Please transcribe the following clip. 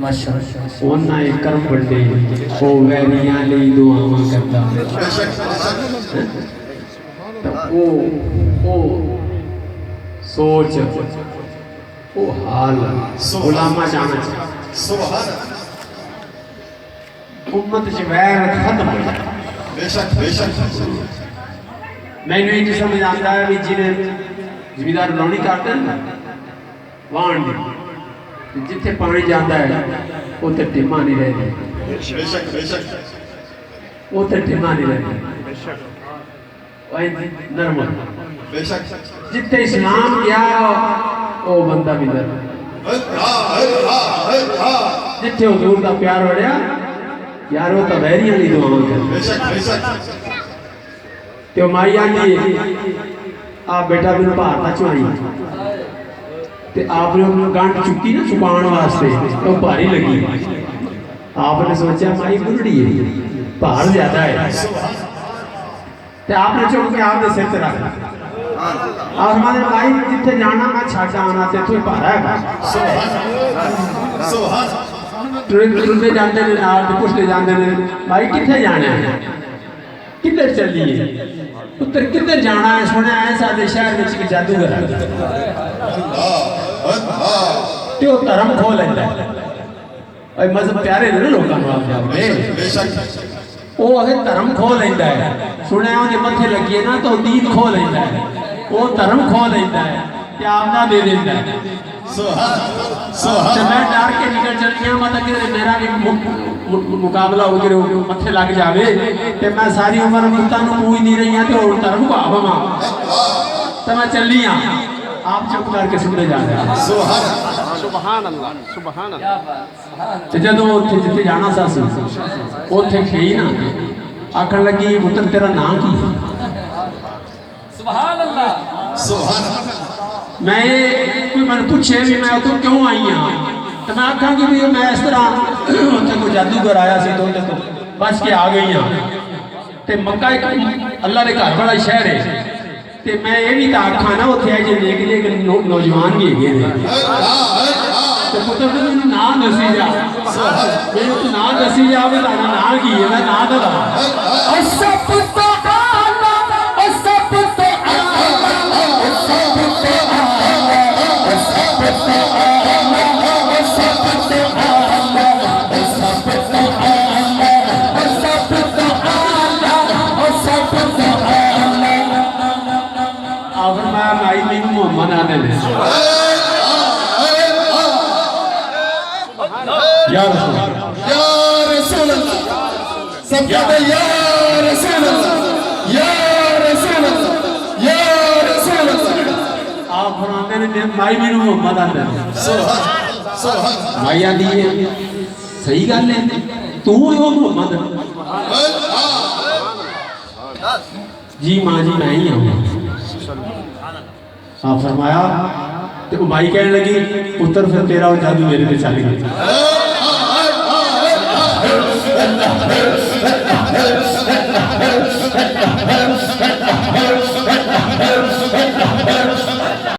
माशाअल्लाह ओना एक कर्म बड़े ओ वैरियां ਲਈ दुआवां करदा तो ओ सोच ओ हाल गुलामा जाना सुभान उम्मत च वैर खत्म हो जाए बेशक बेशक मैंने ये समझ आता है भी जिन्हें जिमीदार लौनी करते हैं ना वाण जिथे पानी जाता है उते टिमा नहीं रहती बेशक बेशक उते टिमा नहीं रहती बेशक नरम बेशक जिथे इस्लाम गया वो बंदा भी नरम जिथे हुजूर का प्यार बढ़िया यार वो तो वैरियां नहीं दुआवां कर बेशक बेशक ते माई आंदी आ बेटा मैनू भार ना चुआई ते आपने गंढ चुकी ना छुपाने वास्ते तो भारी लगी आपने सोचा माई बुढ़ी है भार ज्यादा है ते आपने चुक के आपने सिर ते रख आसमान भाई जिथे जाना मैं छाटा आना ते तू भारा है सुभान टुरते जाते ने नाल ते पुछते जाते ने भाई किथे जाना है किधर चलिए पुत्र किधर जाना है सुने है साडे शहर विच कि जादूगर है ते ओ धर्म खो लेंदा है ओए मजहब प्यारे ने लोकां नूं आप जाओगे बेशक ओ अगे धर्म खो लेंदा है सुने ओदे मथे लगी ना तो दीन खो लेंदा है वो धर्म खो लेंदा है ते आपदा दे देंदा है सुभान सुभान मैं डर के निकल चलिया मतलब कि मेरा भी मुकाबला हो गया मथे लग जावे ते मैं सारी उम्र मुक्ता नूं पूज नहीं रही ते और धर्म को आवां ते मैं चली आ आप चुप करके सुनते जा रहे हैं सुभान सुभान अल्लाह सुभान अल्लाह ते जदों उत्थे जिथे जाना सा उत्थे खई ना आखण लगी पुत्र तेरा नाम की है सुभान अल्लाह सुभान मैं कोई मैंने पूछे भी मैं तो क्यों आई हां तो मैं आखा कि भी मैं इस तरह उत्थे कोई जादूगर आया सी तो बच के आ गई हां ते मक्का एक अल्लाह दे घर बड़ा शहर है ते मैं ये भी आखा ना उत्थे जे देख ले कि नौजवान भी है ते पुत्र तू मैनू नाम दसी जा मैनू तू नाम दसी जा भी तारा नाम की है मैं नाम दे दवा या रसूल अल्लाह सब कहते या रसूल अल्लाह या रसूल अल्लाह या रसूल अल्लाह आप फरमाते ने भाई मेनू मोहम्मद आंदा सुभान सुभान भाई आंदी है सही गल है तू हो मोहम्मद जी मां जी मैं ही हूं आप फरमाया तो माई कहने लगी पुत्र फिर तेरा वो जादू मेरे पे चल गया